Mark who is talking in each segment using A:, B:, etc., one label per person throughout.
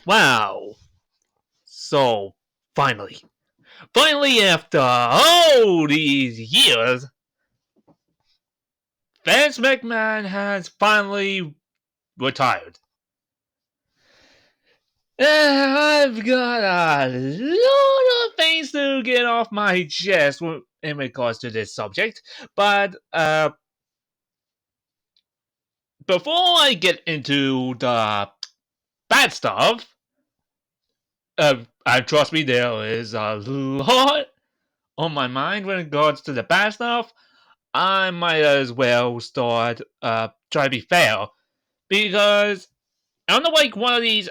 A: Wow. So, finally, after all these years, Vince McMahon has finally retired. I've got a lot of things to get off my chest in regards to this subject, but before I get into the bad stuff, trust me, there is a lot on my mind when it regards to the bad stuff. I might as well start try to be fair because I'm not like one of these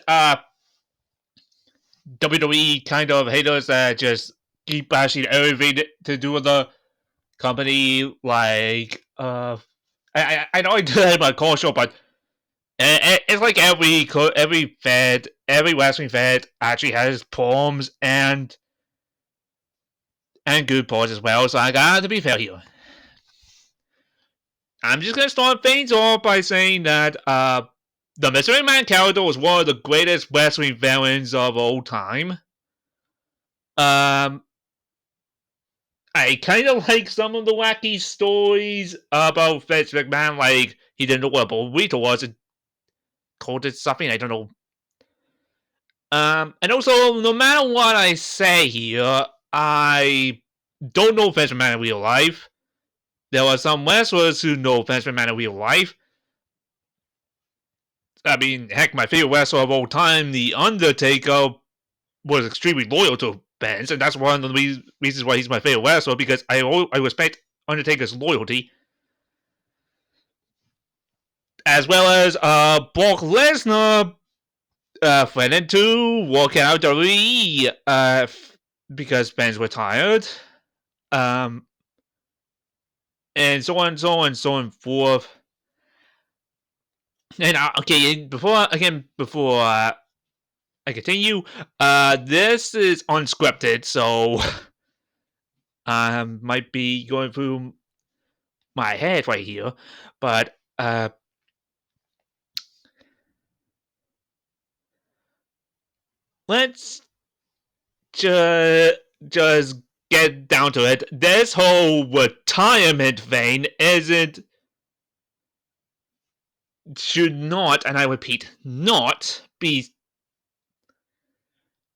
A: WWE kind of haters that just keep bashing everything to do with the company. Like I know I do that in my call show, but it's like every wrestling fan actually has problems and good parts as well. So I got to be fair here. I'm just gonna start things off by saying that the Mystery Man character was one of the greatest wrestling villains of all time. Um, I kind of like some of the wacky stories about Vince McMahon, like he didn't know what a burrito was and called it something, I don't know. And also, no matter what I say here, I don't know Vince McMahon in real life. There are some wrestlers who know Vince McMahon in real life. I mean, heck, my favorite wrestler of all time, The Undertaker, was extremely loyal to Vince, and that's one of the reasons why he's my favorite wrestler, because I respect Undertaker's loyalty. As well as Brock Lesnar threatened to walk out of the because Vince retired. Um, and so on, so on, so on forth. And okay, before I continue, this is unscripted, so I might be going through my head right here, but let's just get down to it. This whole retirement thing should not, and I repeat, not be.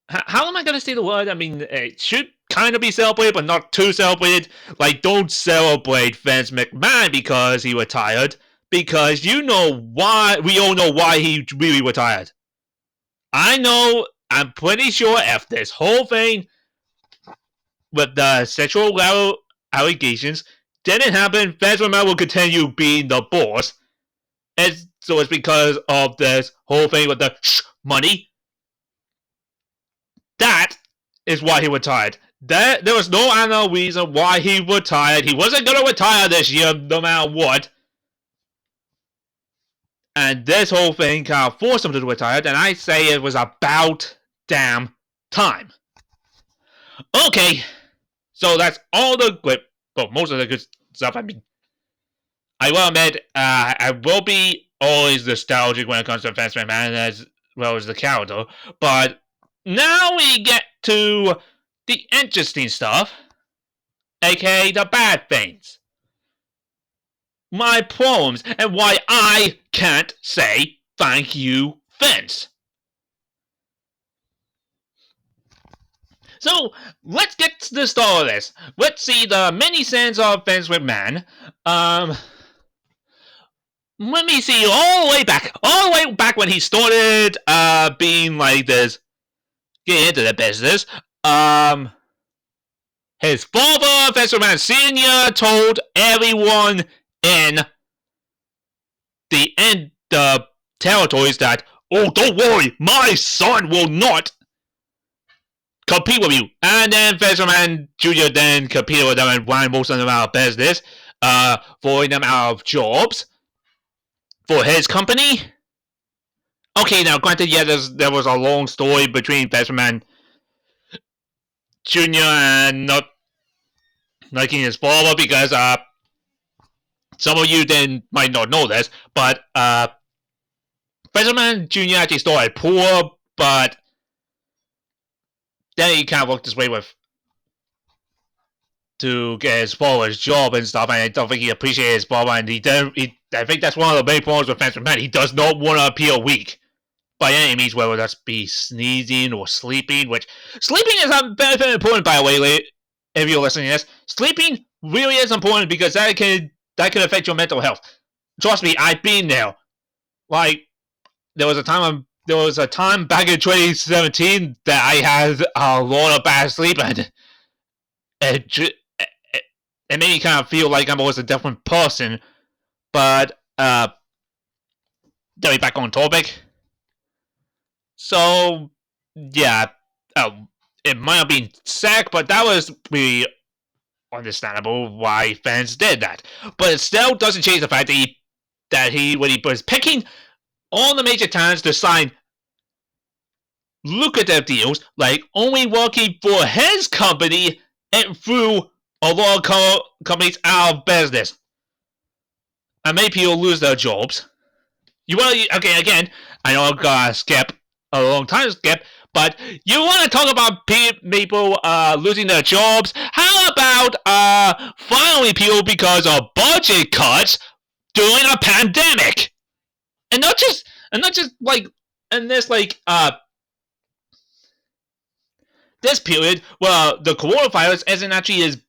A: How am I going to say the word? I mean, it should kind of be celebrated, but not too celebrated. Like, don't celebrate Vince McMahon because he retired, because you know why. We all know why he really retired. I know. I'm pretty sure if this whole thing with the sexual allegations didn't happen, Vince McMahon will continue being the boss. So it's because of this whole thing with the money. That is why he retired. There was no other reason why he retired. He wasn't going to retire this year no matter what. And this whole thing kind of forced him to retire, and I say it was about damn time. Okay, so that's all the good, well, most of the good stuff. I mean, I will admit, I will be always nostalgic when it comes to Vince McMahon as well as the character, but now we get to the interesting stuff, aka the bad things. My problems and why I can't say thank you, Vince. So let's get to the start of this. Let's see the many sins of Vince McMahon. Let me see all the way back when he started being like this, getting into the business. His father, Vince McMahon Sr., told everyone in the territories that, oh, don't worry, my son will not compete with you. And then Vince McMahon Jr. then competed with them and ran most of them out of business, throwing them out of jobs for his company. Okay, now granted, yeah, there was a long story between Vince McMahon Jr. and not liking his father because some of you then might not know this, but Vince McMahon Jr. actually started poor but then he kind of worked his way with to get his father's job and stuff, and I don't think he appreciated his father, and I think that's one of the main problems with Vince McMahon. He does not want to appear weak by any means, whether that's be sneezing or sleeping, which sleeping is very important, by the way, if you're listening to this. Sleeping really is important because that can affect your mental health. Trust me, I've been there. Like, there was a time back in 2017 that I had a lot of bad sleep, and it made me kind of feel like I was a different person. But getting back on topic. So yeah, it might have been sick, but that was really understandable why fans did that. But it still doesn't change the fact that he when he was picking all the major talents to sign lucrative deals, like only working for his company, and threw a lot of companies out of business. And many people lose their jobs. Again, I know I'm gonna skip a long time to skip, but you want to talk about people losing their jobs? How about firing people because of budget cuts during a pandemic? And not just like in this this period, well, the coronavirus isn't actually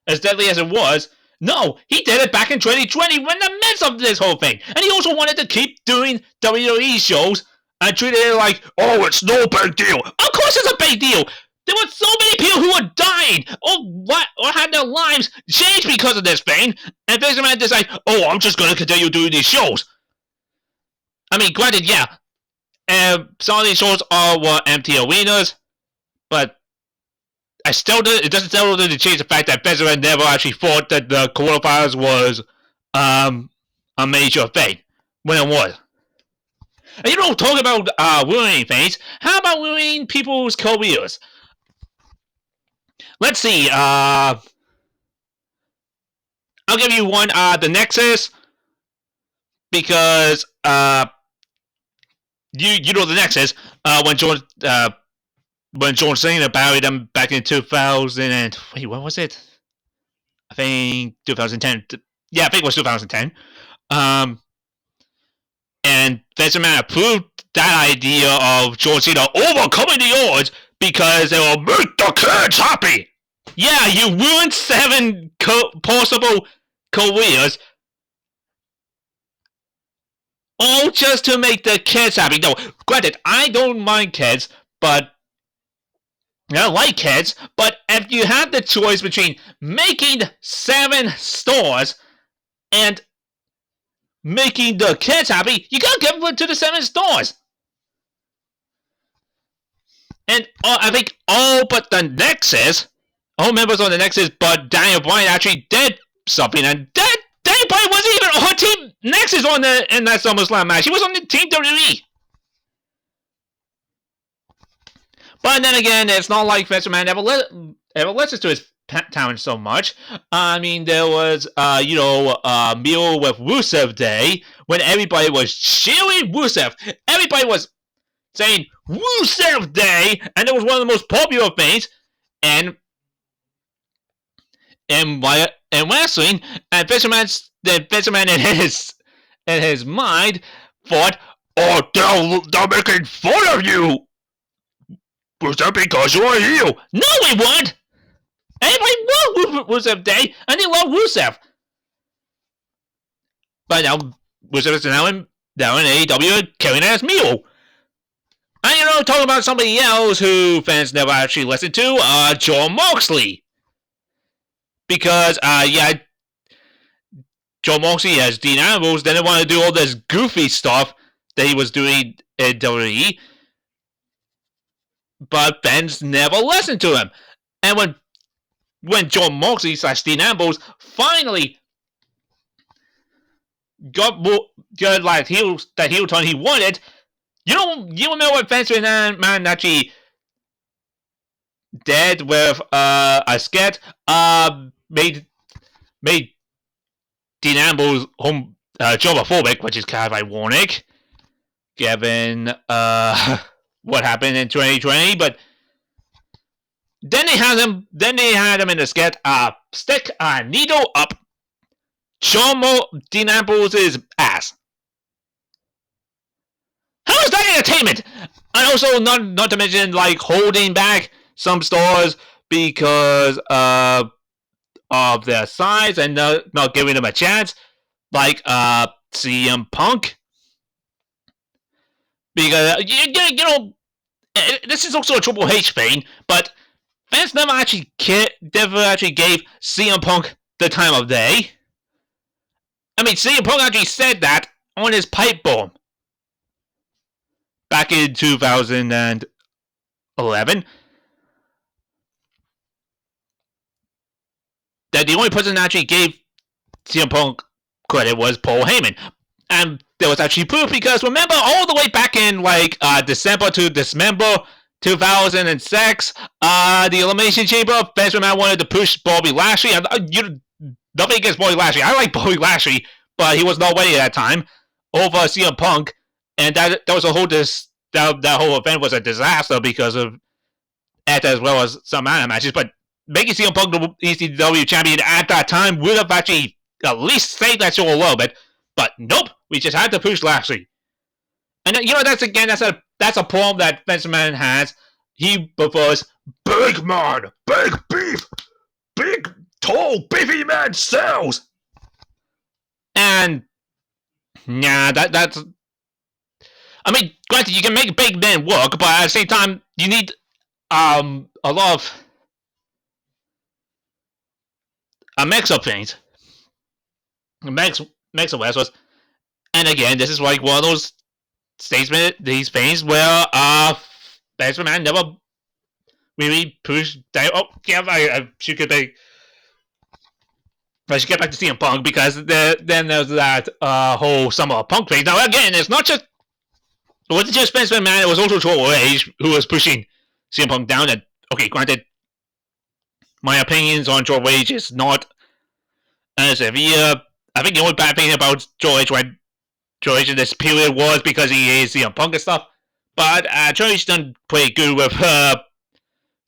A: as deadly as it was. No, he did it back in 2020 when in the midst of this whole thing. And he also wanted to keep doing WWE shows and treated it like, oh, it's no big deal. Of course it's a big deal. There were so many people who were dying or had their lives changed because of this thing. And Vince McMahon decided, oh, I'm just going to continue doing these shows. I mean, granted, yeah, some of these shows were empty arenas, but it doesn't still change the fact that Vince McMahon never actually thought that the coronavirus was a major thing when it was. And you don't talk about ruining things. How about ruining people's careers? Let's see. I'll give you one. The Nexus, because you know the Nexus. When John Cena buried him back in 2000 and wait, what was it? I think 2010. Yeah, I think it was 2010. And Vince McMahon approved that idea of John Cena overcoming the odds because it will make the kids happy. Yeah, you ruined 7 possible careers, all just to make the kids happy. No, granted, I don't mind kids, but I like kids, but if you had the choice between making 7 stars and making the kids happy, you gotta give it to the 7 stars. And I think all but the Nexus, all members of the Nexus, but Daniel Bryan actually did something, and Daniel Bryan wasn't even on Team Nexus in that SummerSlam match. He was on the Team WWE. But then again, it's not like Vince McMahon ever listens to his talent so much. I mean, there was, Meal with Rusev Day, when everybody was cheering Rusev. Everybody was saying, Rusev Day! And it was one of the most popular things in wrestling. And Vince McMahon in his mind thought, oh, they're making fun of you! Was that because you're a heel? No, we weren't! Everybody loved Rusev Day, and they love Rusev. But now, Rusev is now in AEW carrying as Mio. And talking about somebody else who fans never actually listen to, Jon Moxley. Because, Jon Moxley as Dean Ambrose didn't want to do all this goofy stuff that he was doing in WWE. But fans never listened to him. And when Jon Moxley / Dean Ambrose finally got that heel turn he wanted, you remember what Vince McMahon actually did with a skit? Made Dean Ambrose homophobic, which is kind of ironic. given what happened in 2020. But then they had him. Then they had him in the skit. Stick a needle up Chomo Dean Ambrose's ass. How is that entertainment? And also, not to mention, like, holding back some stores because of their size and not giving them a chance, like CM Punk. Because you know, this is also a Triple H thing, but fans never actually gave CM Punk the time of day. I mean, CM Punk actually said that on his pipe bomb back in 2011. That the only person that actually gave CM Punk credit was Paul Heyman. And there was actually proof because remember all the way back in like December to Dismember 2006, the Elimination Chamber, Vince McMohan wanted to push Bobby Lashley. Nothing against Bobby Lashley. I like Bobby Lashley, but he was not ready at that time over CM Punk, and that was a whole that whole event was a disaster because of it as well as some other matches. But making CM Punk the ECW champion at that time would have actually at least saved that show a little bit. But nope, we just had to push Lashley. And you know, that's a problem that Vince McMahon has. He prefers big man, big beef, big tall beefy man sells. And yeah, that's. I mean, granted, you can make big men work, but at the same time, you need a lot of a mix of things. A mix of wrestlers. And again, this is like one of those these things where Vince McMahon never really pushed down. Oh, yeah, I should get back. I should get back to CM Punk because then there's that whole Summer Punk thing. Now again, it wasn't just Vince McMahon, it was also Triple H who was pushing CM Punk down. And okay, granted, my opinions on Triple H is not as severe. I think the only bad thing about Triple H in this period was because he is CM Punk and stuff. But Triple H done pretty good with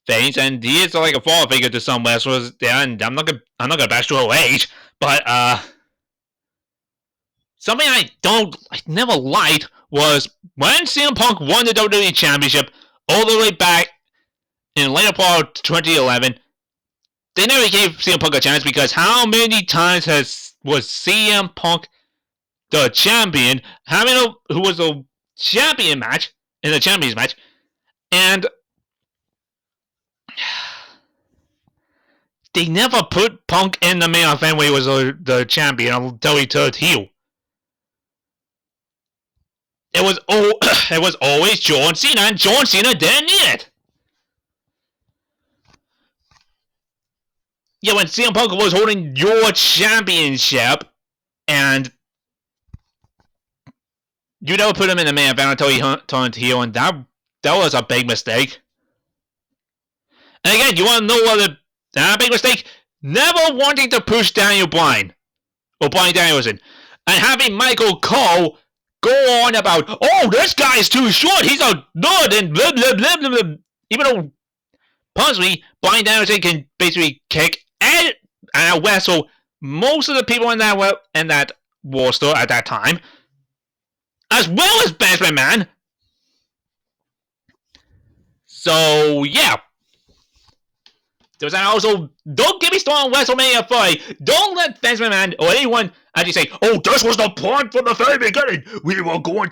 A: things, and he is like a father figure to some wrestlers there. And I'm not gonna bash Triple H, but something I never liked was when CM Punk won the WWE Championship all the way back in later part of 2011. They never gave CM Punk a chance because how many times was CM Punk the champion, who was a champion match in the champions match, and they never put Punk in the main event when he was the champion until he turned heel. It was always John Cena, and John Cena didn't need it. Yeah, when CM Punk was holding your championship, and you never put him in the main event until he turned heel, and that was a big mistake. And again, you want to know what a big mistake? Never wanting to push Daniel Bryan, or Bryan Danielson, and having Michael Cole go on about, oh, this guy's too short, he's a nerd, and blah, blah, blah, blah, blah. Even though, personally, Bryan Danielson can basically kick and wrestle most of the people in that roster at that time, as well as Vince McMahon. So, yeah. Also, don't get me started on WrestleMania 5. Don't let Vince McMahon or anyone actually say, oh, this was the plan from the very beginning. We were going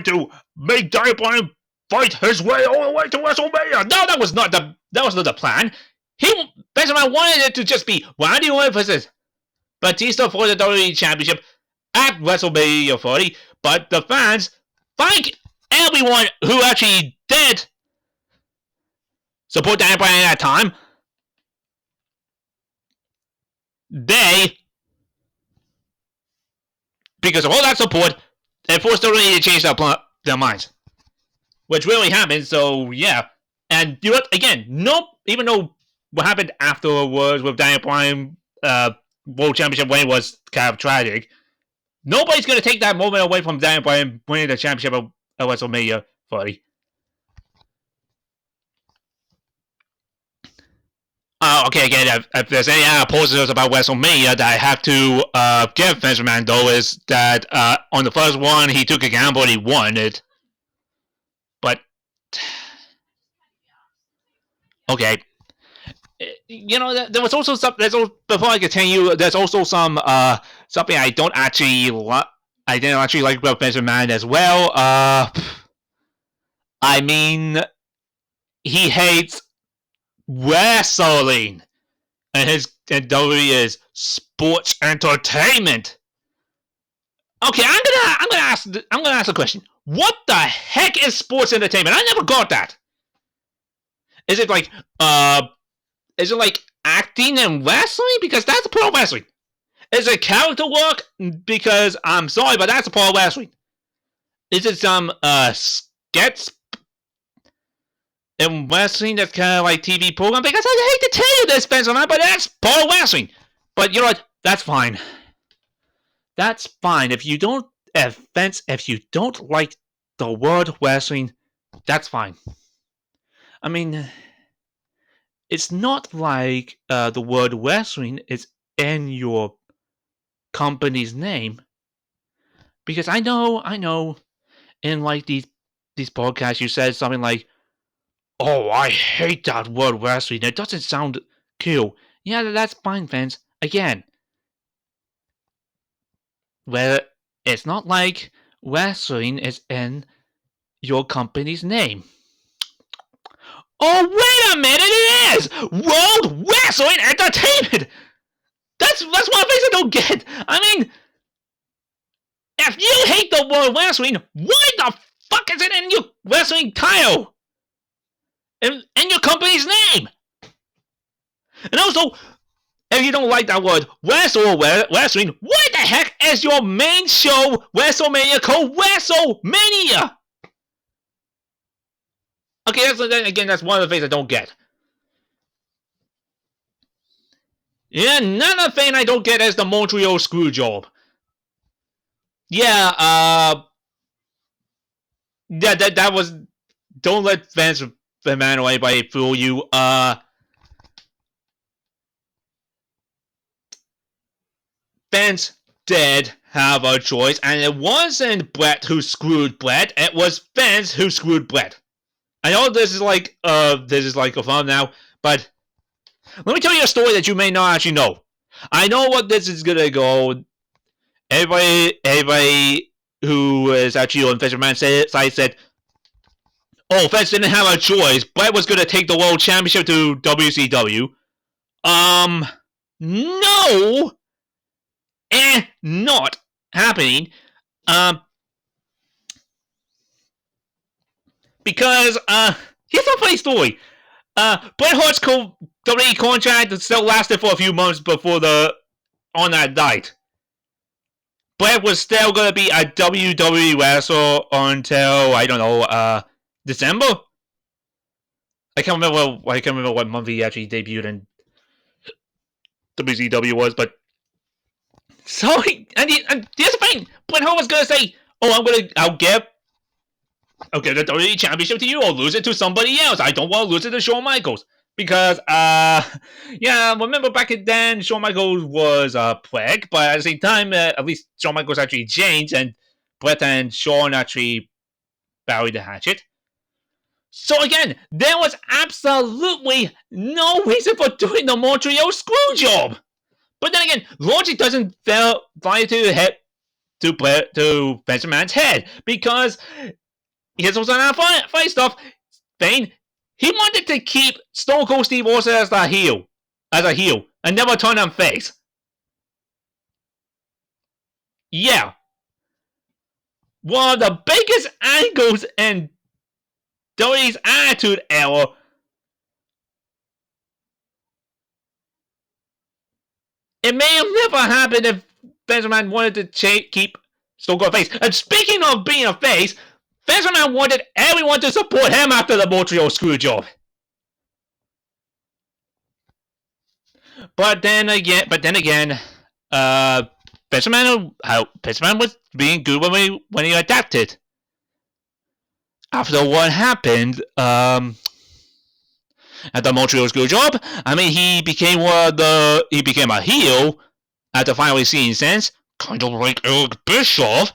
A: to make Daniel Bryan fight his way all the way to WrestleMania. No, that was not the plan. Vince McMahon wanted it to just be Randy Orton versus Batista for the WWE Championship at WrestleMania 30. But the fans, thank everyone who actually did support Daniel Bryan at that time. Because of all that support, they forced WWE to change their minds. Which really happened, so yeah. And you know what, again, even though what happened afterwards with Daniel Bryan World Championship win was kind of tragic, Nobody's going to take that moment away from Daniel Bryan winning the championship at WrestleMania 30. Okay, again, if there's any positives about WrestleMania that I have to give Vince McMahon, though, is that on the first one, he took a gamble and he won it. But, okay. You know, there was also some. Before I continue, there's also some something I don't actually I didn't actually like about Vince McMahon as well. I mean, he hates wrestling, and his WWE is sports entertainment. Okay, I'm gonna ask a question. What the heck is sports entertainment? I never got that. Is it like acting and wrestling? Because that's pro wrestling. Is it character work? Because I'm sorry, but that's pro wrestling. Is it some sketch in wrestling that's kind of like TV program? Because I hate to tell you this, Spencer, but that's pro wrestling. But you know what? That's fine. That's fine. If you don't like the word wrestling, that's fine. I mean, it's not like the word wrestling is in your company's name, because I know in like these podcasts you said something like, "Oh, I hate that word wrestling. It doesn't sound cool." Yeah, that's fine, fans. Again, well, it's not like wrestling is in your company's name. Oh, wait a minute, it is! World Wrestling Entertainment! That's one of the things I don't get. I mean, if you hate the word wrestling, why the fuck is it in your wrestling title? In your company's name? And also, if you don't like that word, wrestling, why the heck is your main show, WrestleMania, called WrestleMania? Okay, that's one of the things I don't get. Yeah, another thing I don't get is the Montreal Screwjob. Yeah, that was. Don't let Vince McMahon or anybody fool you. Vince did have a choice, and it wasn't Brett who screwed Brett. It was Vince who screwed Brett. I know this is like a fun now, but let me tell you a story that you may not actually know. I know what this is gonna go. Everybody who is actually on Vince McMahon's side said, "Oh, Vince didn't have a choice. Brett was gonna take the world championship to WCW." No, not happening. Because here's a funny story. Bret Hart's WWE contract still lasted for a few months before on that night. Bret was still gonna be a WWE wrestler until, I don't know, December. I can't remember what month he actually debuted in WCW was, but so and here's the thing: Bret Hart was gonna say, "Oh, I'll give the WWE Championship to you, or lose it to somebody else. I don't want to lose it to Shawn Michaels." Because, yeah, remember back then, Shawn Michaels was a prick, but at the same time, at least Shawn Michaels actually changed, and Bret and Shawn actually buried the hatchet. So again, there was absolutely no reason for doing the Montreal Screwjob. But then again, logic doesn't fly to Vince McMahon's head, because here's what's on that funny stuff. Thing, he wanted to keep Stone Cold Steve Austin as a heel, and never turn him face. Yeah. One of the biggest angles in WWE's Attitude Era. It may have never happened if Vince McMahon wanted to keep Stone Cold face. And speaking of being a face, Vince McMahon wanted everyone to support him after the Montreal Screwjob. But then again, Fisherman was being good when he adapted. After what happened, at the Montreal School job, I mean, he became a heel after finally seeing sense, kind of like Eric Bischoff.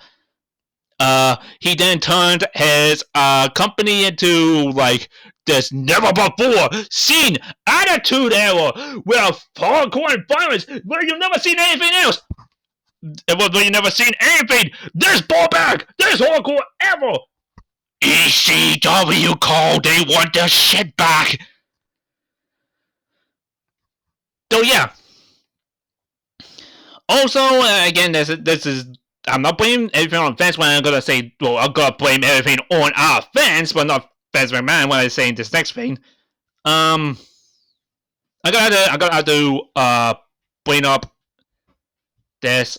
A: He then turned his company into like this never before seen attitude era with hardcore violence where you've never seen anything else. Where you've never seen anything this barbaric, this hardcore ever. ECW called, they want their shit back. So yeah. Also, again, this is I'm not blaming everything on Vince when I'm gonna say, well, I'm gonna blame everything on our fans, but not Vince McMahon when I say this next thing. I gotta bring up this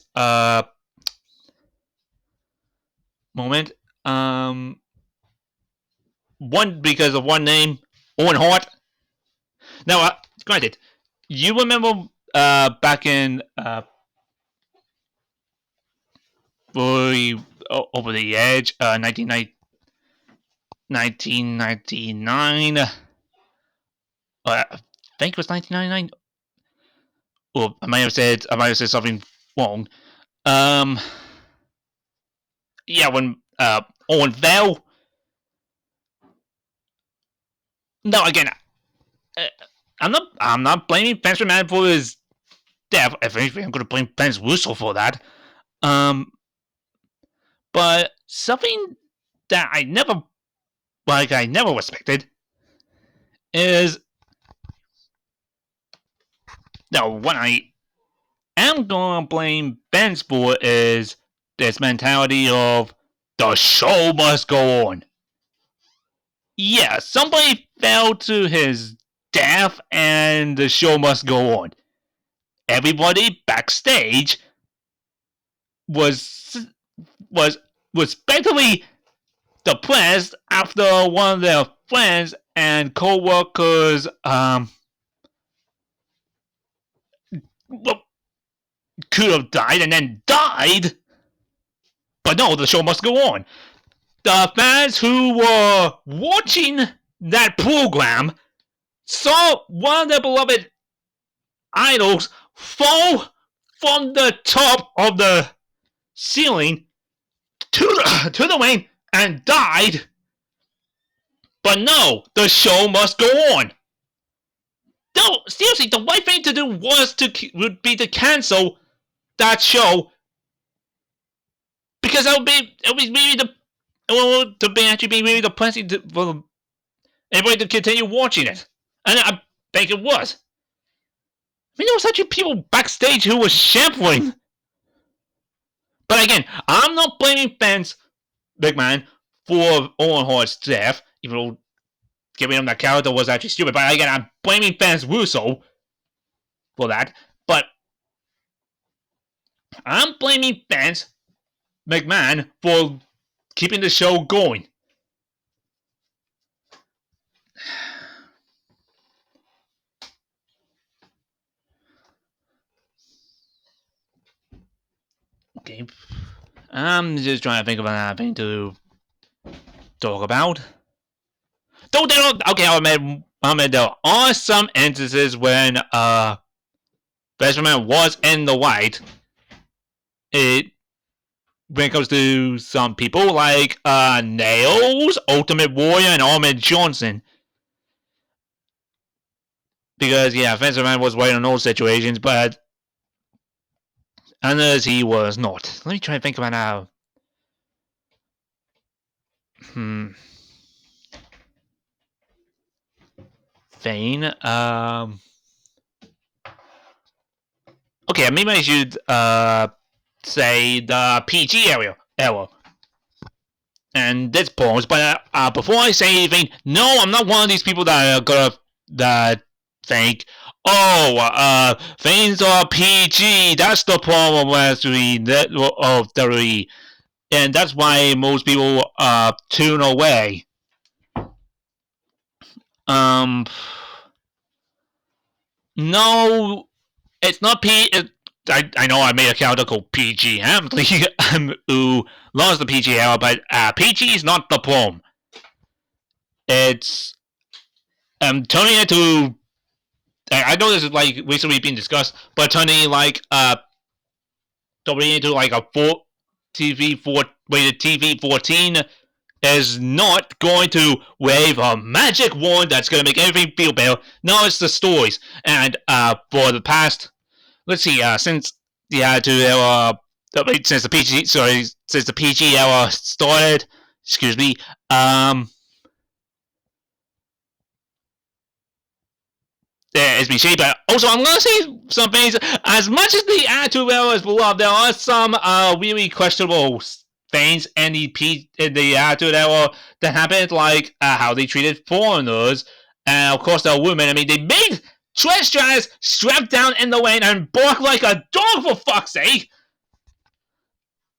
A: moment. One because of one name, Owen Hart. Now, granted, you remember back in Over the Edge, 1999. I think it was 1999. Or I might have said something wrong. Yeah, when Owen fell. No, again, I'm not blaming Vince McMahon for his death. If anything, I'm going to blame Vince Russo for that. But something that I never respected is what I am going to blame Vince for is this mentality of the show must go on. Yeah, somebody fell to his death and the show must go on. Everybody backstage was respectively depressed after one of their friends and co-workers could have died and then died. But no, the show must go on. The fans who were watching that program saw one of their beloved idols fall from the top of the ceiling to the wing and died. But no, the show must go on. No, seriously, the right thing to do would be to cancel that show because it would be really depressing for everybody to continue watching it, and I think it was. I mean, there was actually people backstage who were shambling. But again, I'm not blaming Vince McMahon for Owen Hart's death, even though giving him that character was actually stupid. But again, I'm blaming Vince Russo for that. But I'm blaming Vince McMahon for keeping the show going. Okay. I'm just trying to think of another thing to talk about. Okay, I admit there are some instances when Vince McMahon was in the right. When it comes to some people like Nails, Ultimate Warrior, and Ahmed Johnson. Because yeah, Vince McMahon was right in those situations, but others he was not. Let me try and think about how. Fane. Okay, maybe I should say the PG era. And this pause, but before I say anything, no, I'm not one of these people that are gonna think, things are PG. That's the problem with WWE, and that's why most people tune away. No, it's not I know I made a character called PG Hamley who lost the PG era, but PG is not the problem. It's turning it to. I know this is like recently being discussed, but turning like into like a rated TV 14 is not going to wave a magic wand that's going to make everything feel better. No, it's the stories. And for the past, let's see, since the Attitude Era, since the PG era started, excuse me, it's been shaped, but also I'm going to say some things. As much as the Attitude Era is beloved, there are some really questionable things in the Attitude Era that happened, like how they treated foreigners, and of course there were women. I mean, they made Trish Stratus strap down in the lane and bark like a dog, for fuck's sake.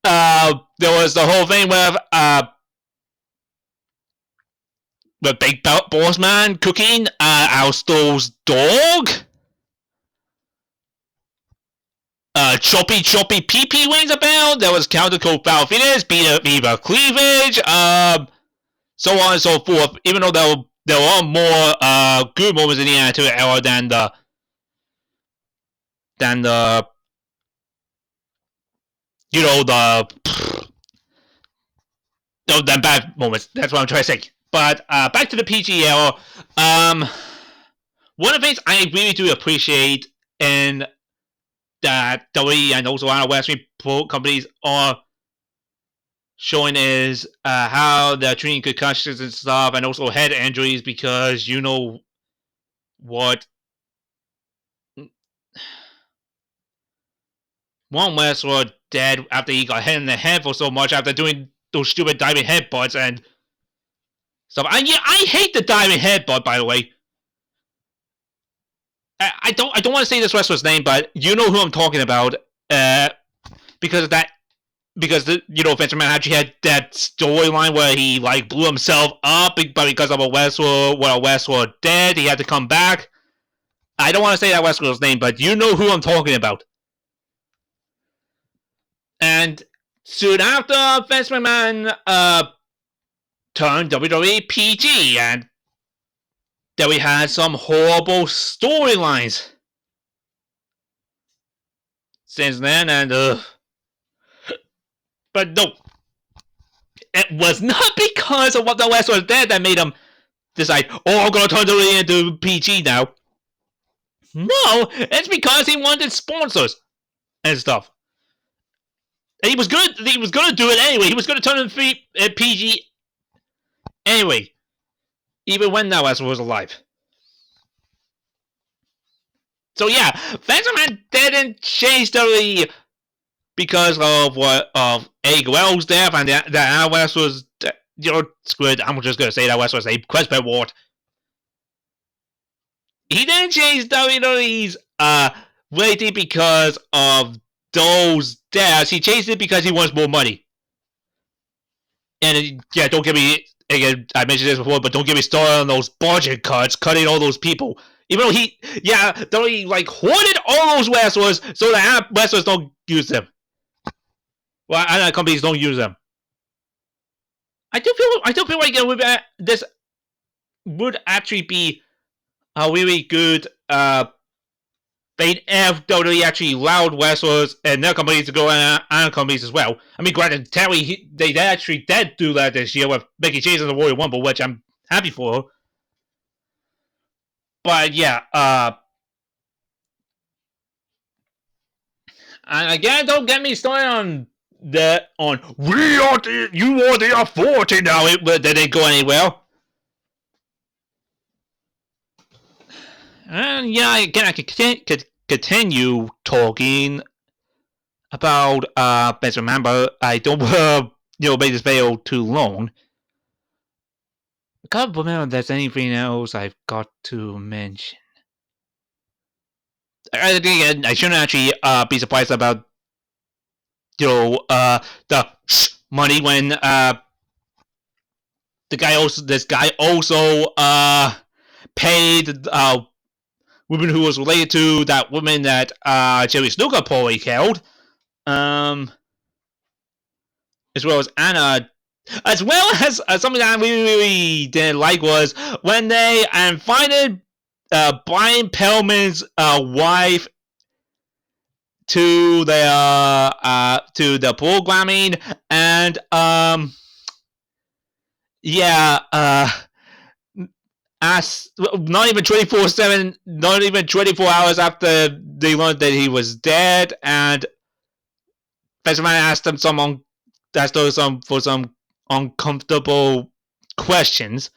A: There was the whole thing with the Big Boss Man cooking Alsto's dog. Choppy pee rings about. There was counter code foul finish, beaver cleavage, so on and so forth. Even though there are more good moments in the Attitude Era than than bad moments. That's what I'm trying to say. But back to the PG era. One of the things I really do appreciate in that WWE and also our Western pro companies are showing is how they're treating concussions and stuff, and also head injuries, because you know what, one wrestler dead after he got hit in the head for so much after doing those stupid diving headbutts and stuff. And yeah, I hate the diving headbutt, by the way. I don't want to say this wrestler's name, but you know who I'm talking about. Because of that, because Vince McMahon actually had that storyline where he like blew himself up, but because of a wrestler dead, he had to come back. I don't want to say that wrestler's name, but you know who I'm talking about. And soon after, Vince McMahon turned WWE PG, and then we had some horrible storylines since then, and but no, it was not because of what the wrestler did that made him decide, oh, I'm gonna turn WWE into PG now. No, it's because he wanted sponsors and stuff. And he was gonna do it anyway. He was gonna turn it PG anyway, even when that wrestler was alive. So yeah, Vince McMahon didn't change WWE because of Eddie Guerrero's death and that West was screwed. I'm just gonna say that West was a Chris Ward. He didn't change WWE's rating because of those deaths. He changed it because he wants more money. And yeah, don't get me again. I mentioned this before, but don't get me started on those budget cuts, cutting all those people. Even though WWE like hoarded all those wrestlers so that wrestlers don't use them. Well, other companies don't use them. I do feel like this would actually be a really good thing if WWE actually allowed wrestlers and their companies to go on other companies as well. I mean, granted, they actually did do that this year with Becky Chase in the Royal Rumble, which I'm happy for her. But yeah, and again, don't get me started on you are the authority now. They didn't go anywhere. And yeah, again, I could continue talking about Vince McMahon, but I don't make this video too long. I can't remember if there's anything else I've got to mention. I think I shouldn't actually be surprised about the money when this guy also paid woman who was related to that woman that Jerry Snooker probably killed. As well as Anna. As well as something that I really didn't like was when they invited Brian Pillman's wife to the programming, and as not even 24/7, not even 24 hours after they learned that he was dead, and Vince McMohan asked them some uncomfortable questions.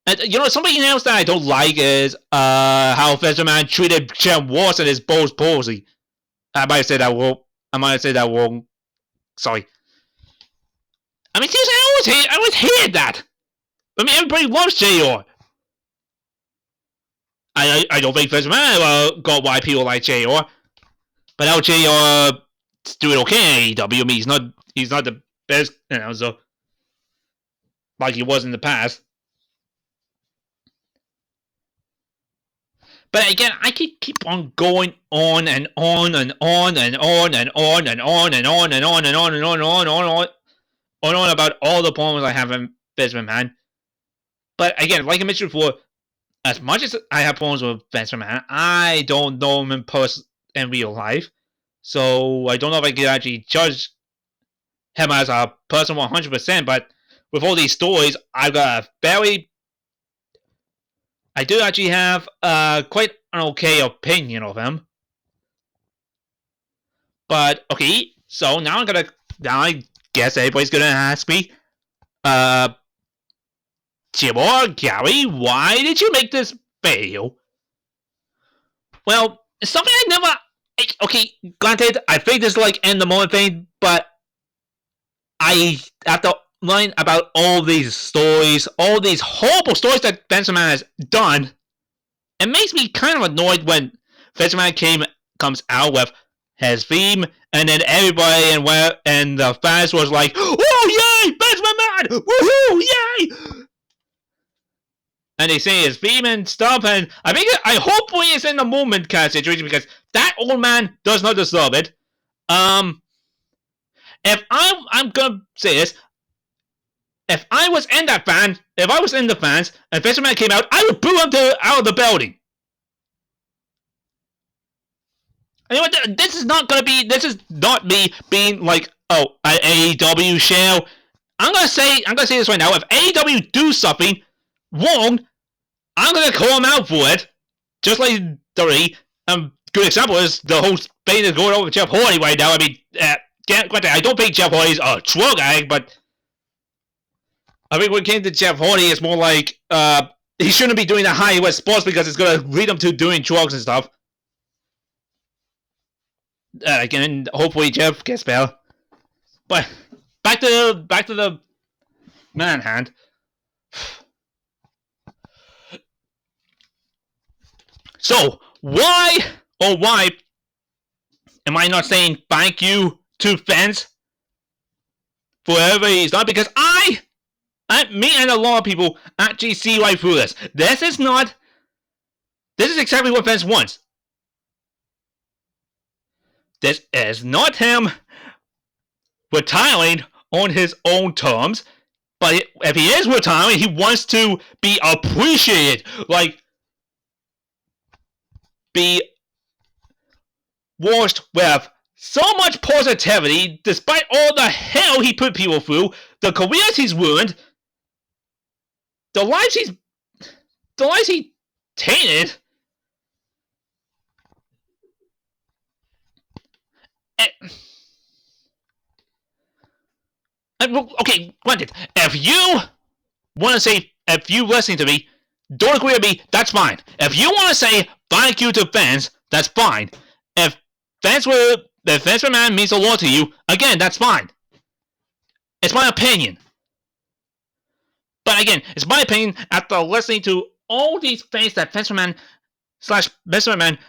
A: And something else that I don't like is how Vince McMohan treated Jim Ross and his Bose policy. I might have said that wrong. Sorry. I mean, seriously, I always hated that. I mean, everybody loves JR. I don't think Vince McMohan got why people like JR. But now JR is doing okay in AEW. I mean, he's not the best, so like he was in the past. But again, I could keep on going on and on and on and on and on and on and on and on and on and on and on and on about all the problems I have in Vince McMahon. But again, like I mentioned before, as much as I have problems with Vince McMahon, I don't know him in real life. So I don't know if I can actually judge him as a person 100%, but with all these stories, I do actually have quite an okay opinion of him. But okay, so now I guess everybody's gonna ask me, Jim or Gary, why did you make this video? Well, it's something I never. Okay, granted, I think this is like end the moment thing, but I have to learn about all these stories, all these horrible stories that Vince McMahon has done. It makes me kind of annoyed when Vince McMahon comes out with his theme, and then everybody and the fans was like, "Oh yay, Vince McMahon! Woohoo! Yay!" And they say his theme and stuff, and I hope it's in the moment kind of situation, because that old man does not deserve it. If I'm gonna say this, if I was in the fans, and Vince McMahon came out, I would boo him out of the building. You know what? This is not me being like, an AEW show. I'm gonna say this right now. If AEW do something wrong, I'm gonna call him out for it. Just like WWE. Good example is the whole thing that's going on with Jeff Hardy right now. I mean, granted, I don't think Jeff Hardy's a drug addict, but I think when it came to Jeff Hardy, it's more like he shouldn't be doing the high West sports because it's gonna lead him to doing drugs and stuff. Again, hopefully Jeff gets better. But back to the Manhunt. So why am I not saying thank you to fans for whatever he's done? Because me and a lot of people actually see right through this. This is exactly what Vince wants. This is not him retiring on his own terms, but if he is retiring, he wants to be appreciated, like be washed with so much positivity, despite all the hell he put people through, the careers he's ruined, the lives he tainted. Okay, granted, if you listening to me, don't agree with me, that's fine. If you want to say thank you to fans, that's fine. If Vince McMahon means a lot to you, again, that's fine. It's my opinion. But again, it's my opinion after listening to all these things that Vince McMahon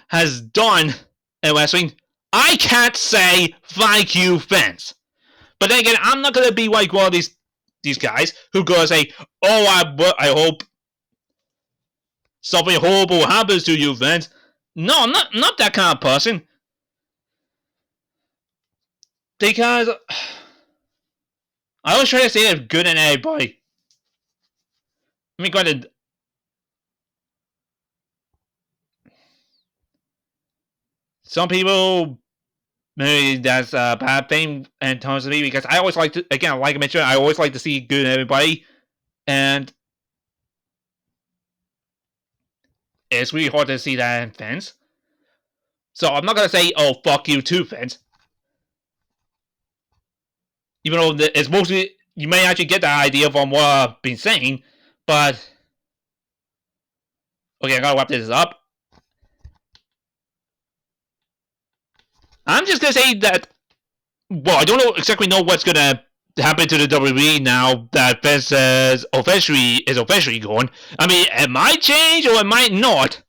A: has done in wrestling, I can't say thank you, Vince. But then again, I'm not going to be like one of these guys who go and say, oh, I hope something horrible happens to you, Vince. No, I'm not that kind of person. Because I always try to say it's good in everybody. I mean, granted, some people maybe that's a bad thing in terms of me, because I always like to, again, like I mentioned, I always like to see good in everybody, and it's really hard to see that in Vince. So I'm not gonna say, oh, fuck you too, Vince. Even though it's mostly, you may actually get that idea from what I've been saying, but okay, I gotta wrap this up. I'm just gonna say that, well, I don't exactly know what's gonna happen to the WWE now that Vince is officially gone. I mean, it might change or it might not.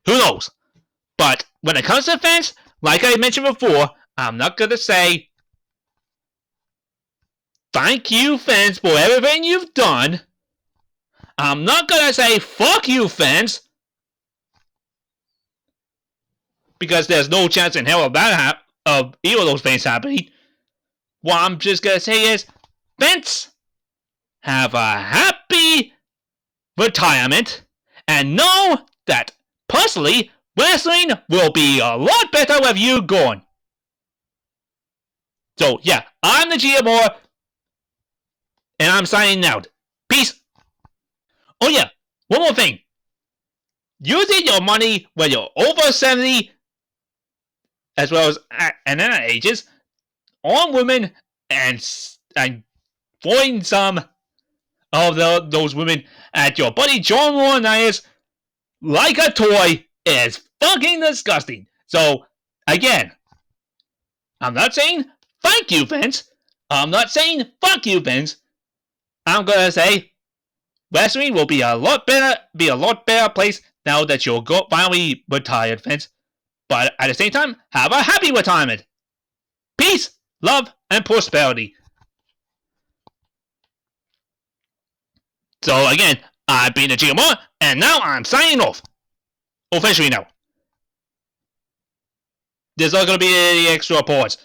A: Who knows? But when it comes to Vince, like I mentioned before, I'm not gonna say thank you, Vince, for everything you've done. I'm not gonna say fuck you, Vince, because there's no chance in hell of that of either of those things happening. What I'm just gonna say is, Vince, have a happy retirement, and know that personally, wrestling will be a lot better with you gone. So yeah, I'm the GMR, and I'm signing out. Peace. Oh yeah, one more thing. Using your money when you're over 70, as well as and then at ages, on women and throwing some of those women at your buddy John Laurinaitis like a toy is fucking disgusting. So, again, I'm not saying thank you, Vince. I'm not saying fuck you, Vince. I'm gonna say wrestling will be a lot better place now that you're finally retired, Vince. But at the same time, have a happy retirement. Peace, love, and prosperity. So again, I've been the GMR, and now I'm signing off. Officially now. There's not going to be any extra reports.